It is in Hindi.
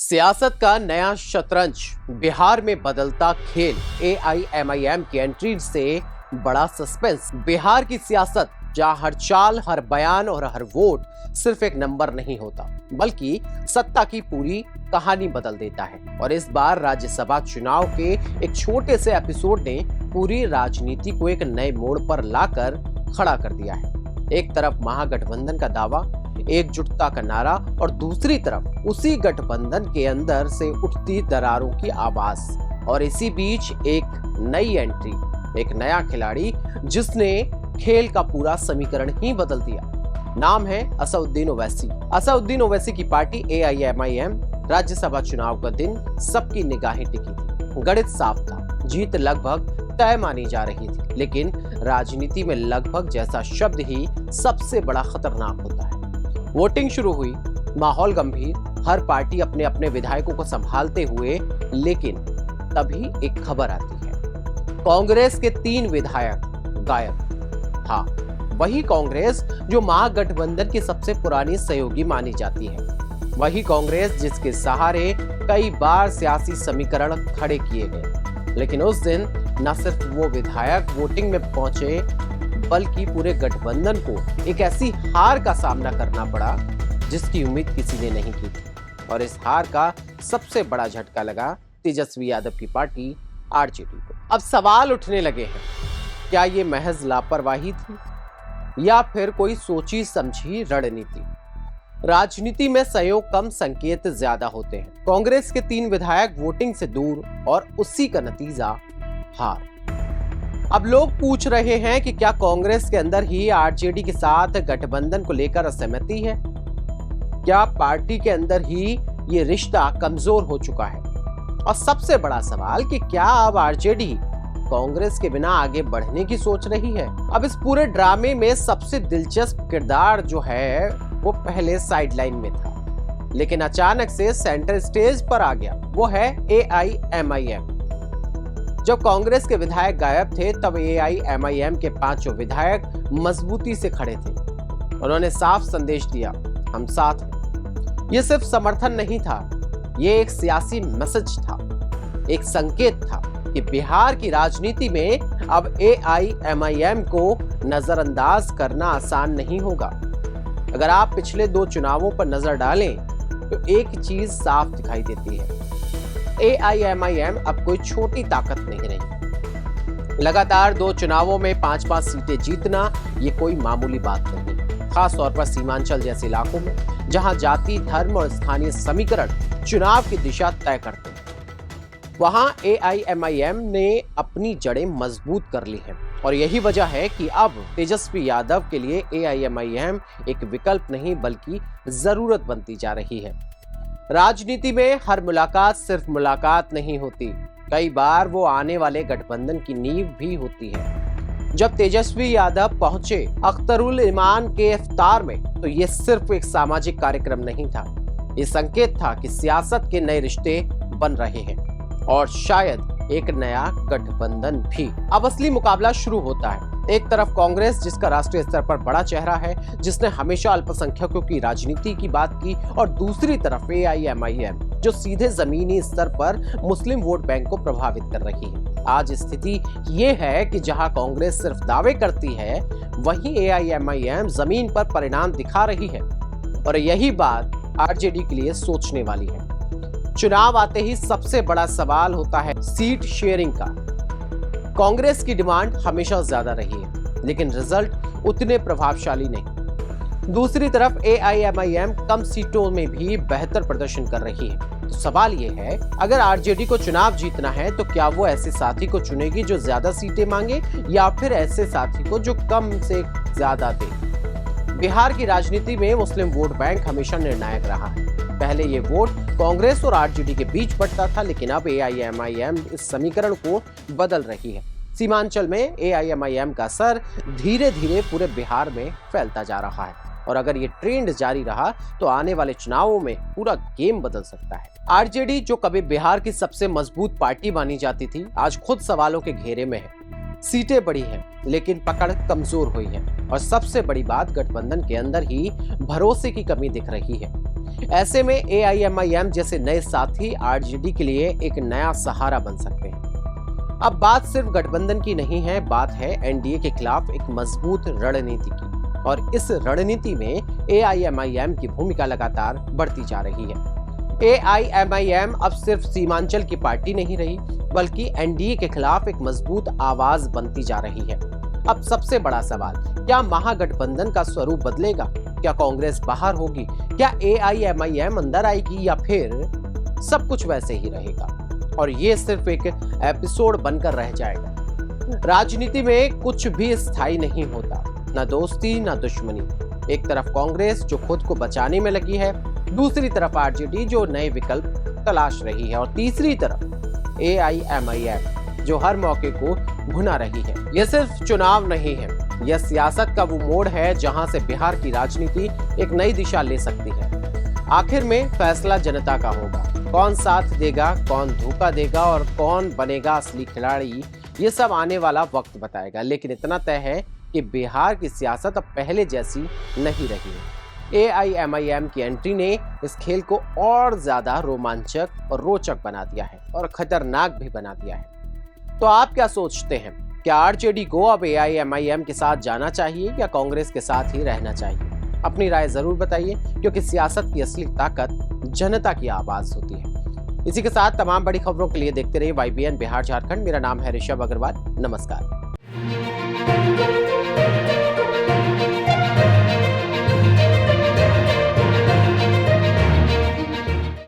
सियासत का नया शतरंज, बिहार में बदलता खेल। एआईएमआईएम की एंट्री से बड़ा सस्पेंस। बिहार की सियासत, जहां हर चाल, हर बयान और हर वोट सिर्फ एक नंबर नहीं होता, बल्कि सत्ता की पूरी कहानी बदल देता है। और इस बार राज्यसभा चुनाव के एक छोटे से एपिसोड ने पूरी राजनीति को एक नए मोड़ पर लाकर खड़ा कर दिया है। एक तरफ महागठबंधन का दावा, एकजुटता का नारा, और दूसरी तरफ उसी गठबंधन के अंदर से उठती दरारों की आवाज। और इसी बीच एक नई एंट्री, एक नया खिलाड़ी जिसने खेल का पूरा समीकरण ही बदल दिया। नाम है असदुद्दीन ओवैसी। असदुद्दीन ओवैसी की पार्टी एआईएमआईएम। राज्यसभा चुनाव का दिन सबकी निगाहें टिकी थी। गणित साफ था, जीत लगभग तय मानी जा रही थी, लेकिन राजनीति में लगभग जैसा शब्द ही सबसे बड़ा खतरनाक होता है। वोटिंग शुरू हुई, माहौल गंभीर, हर पार्टी अपने अपने विधायकों को संभालते हुए, लेकिन तभी एक खबर आती है। कांग्रेस के 3 विधायक गायब। हाँ, वही कांग्रेस जो महागठबंधन की सबसे पुरानी सहयोगी मानी जाती है। वही कांग्रेस जिसके सहारे कई बार सियासी समीकरण खड़े किए गए। लेकिन उस दिन न सिर्फ वो विधायक वोटिंग में पहुंचे, बल्कि पूरे गठबंधन को एक ऐसी हार का सामना करना पड़ा जिसकी उम्मीद किसी ने नहीं की थी। और इस हार का सबसे बड़ा झटका लगा तेजस्वी यादव की पार्टी आरजेडी को। अब सवाल उठने लगे हैं, क्या ये महज लापरवाही थी या फिर कोई सोची समझी रणनीति? राजनीति में सहयोग कम, संकेत ज्यादा होते हैं। कांग्रेस के 3 विधायक वोटिंग से दूर और उसी का नतीजा हार। अब लोग पूछ रहे हैं कि क्या कांग्रेस के अंदर ही आरजेडी के साथ गठबंधन को लेकर असहमति है? क्या पार्टी के अंदर ही ये रिश्ता कमजोर हो चुका है? और सबसे बड़ा सवाल कि क्या अब आरजेडी कांग्रेस के बिना आगे बढ़ने की सोच रही है? अब इस पूरे ड्रामे में सबसे दिलचस्प किरदार जो है वो पहले साइडलाइन में था, लेकिन अचानक से सेंटर स्टेज पर आ गया। वो है एआईएमआईएम। जब कांग्रेस के विधायक गायब थे, तब एआईएमआईएम के 5 विधायक मजबूती से खड़े थे। उन्होंने साफ संदेश दिया, हम साथ हैं। ये सिर्फ समर्थन नहीं था, ये एक सियासी मैसेज था, एक संकेत था कि बिहार की राजनीति में अब एआईएमआईएम को नजरअंदाज करना आसान नहीं होगा। अगर आप पिछले 2 चुनावों पर नजर डालें तो एक चीज साफ दिखाई देती है, एआईएमआईएम अब कोई छोटी ताकत नहीं रही। लगातार 2 चुनावों में 5-5 सीटें जीतना ये कोई मामूली बात नहीं, खास तौर पर सीमांचल जैसे इलाकों में, जहां जाति, धर्म और स्थानीय समीकरण चुनाव की दिशा तय करते हैं। वहां एआईएमआईएम ने अपनी जड़ें मजबूत कर ली हैं, और यही वजह है कि अब तेजस्वी यादव के लिए एआईएमआईएम एक विकल्प नहीं बल्कि जरूरत बनती जा रही है। राजनीति में हर मुलाकात सिर्फ मुलाकात नहीं होती, कई बार वो आने वाले गठबंधन की नींव भी होती है। जब तेजस्वी यादव पहुंचे अख्तरुल इमान के इफ्तार में, तो ये सिर्फ एक सामाजिक कार्यक्रम नहीं था, ये संकेत था कि सियासत के नए रिश्ते बन रहे हैं, और शायद एक नया गठबंधन भी। अब असली मुकाबला शुरू होता है। एक तरफ कांग्रेस, जिसका राष्ट्रीय स्तर पर बड़ा चेहरा है, जिसने हमेशा अल्पसंख्यकों की राजनीति की बात की, और दूसरी तरफ एआईएमआईएम, जो सीधे जमीनी स्तर पर मुस्लिम वोट बैंक को प्रभावित कर रही है। आज स्थिति ये है कि जहां कांग्रेस सिर्फ दावे करती है, वहीं एआईएमआईएम जमीन पर परिणाम दिखा रही है। और यही बात आरजेडी के लिए सोचने वाली है। चुनाव आते ही सबसे बड़ा सवाल होता है सीट शेयरिंग का। कांग्रेस की डिमांड हमेशा ज्यादा रही है, लेकिन रिजल्ट उतने प्रभावशाली नहीं। दूसरी तरफ एआईएमआईएम कम सीटों में भी बेहतर प्रदर्शन कर रही है। तो सवाल यह है, अगर आरजेडी को चुनाव जीतना है तो क्या वो ऐसे साथी को चुनेगी जो ज्यादा सीटें मांगे, या फिर ऐसे साथी को जो कम से ज्यादा दे? बिहार की राजनीति में मुस्लिम वोट बैंक हमेशा निर्णायक रहा है। पहले ये वोट कांग्रेस और आरजेडी के बीच बढ़ता था, लेकिन अब एआईएमआईएम इस समीकरण को बदल रही है। सीमांचल में एआईएमआईएम का असर धीरे धीरे पूरे बिहार में फैलता जा रहा है, और अगर ये ट्रेंड जारी रहा तो आने वाले चुनावों में पूरा गेम बदल सकता है। आरजेडी, जो कभी बिहार की सबसे मजबूत पार्टी मानी जाती थी, आज खुद सवालों के घेरे में है। सीटें बढ़ी हैं, लेकिन पकड़ कमजोर हुई है, और सबसे बड़ी बात, गठबंधन के अंदर ही भरोसे की कमी दिख रही है। ऐसे में AIMIM जैसे नए साथी आरजेडी के लिए एक नया सहारा बन सकते हैं। अब बात सिर्फ गठबंधन की नहीं है, बात है एनडीए के खिलाफ एक मजबूत रणनीति की। और इस रणनीति में AIMIM की भूमिका लगातार बढ़ती जा रही है। AIMIM अब सिर्फ सीमांचल की पार्टी नहीं रही, बल्कि एनडीए के खिलाफ एक मजबूत आवाज बनती जा रही है। अब सबसे बड़ा सवाल, क्या महागठबंधन का स्वरूप बदलेगा? क्या कांग्रेस बाहर होगी? क्या AIMIM अंदर आएगी, या फिर सब कुछ वैसे ही रहेगा और ये सिर्फ एक एपिसोड बनकर रह जाएगा? राजनीति में कुछ भी स्थायी नहीं होता, ना दोस्ती ना दुश्मनी। एक तरफ कांग्रेस जो खुद को बचाने में लगी है, दूसरी तरफ आरजेडी जो नए विकल्प तलाश रही है, और तीसरी तरफ AIMIM जो हर मौके को भुना रही है। यह सिर्फ चुनाव नहीं है, यह सियासत का वो मोड़ है जहां से बिहार की राजनीति एक नई दिशा ले सकती है। आखिर में फैसला जनता का होगा। कौन साथ देगा, कौन धोखा देगा और कौन बनेगा असली खिलाड़ी, ये सब आने वाला वक्त बताएगा। लेकिन इतना तय है कि बिहार की सियासत अब पहले जैसी नहीं रही है। AIMIM की एंट्री ने इस खेल को और ज्यादा रोमांचक और रोचक बना दिया है और खतरनाक भी बना दिया है। तो आप क्या सोचते हैं? क्या आरजेडी को अब AIMIM के साथ जाना चाहिए या कांग्रेस के साथ ही रहना चाहिए? अपनी राय जरूर बताइए, क्योंकि सियासत की असली ताकत जनता की आवाज होती है। इसी के साथ तमाम बड़ी खबरों के लिए देखते रहिए YBN बिहार झारखंड। मेरा नाम है ऋषभ अग्रवाल। नमस्कार।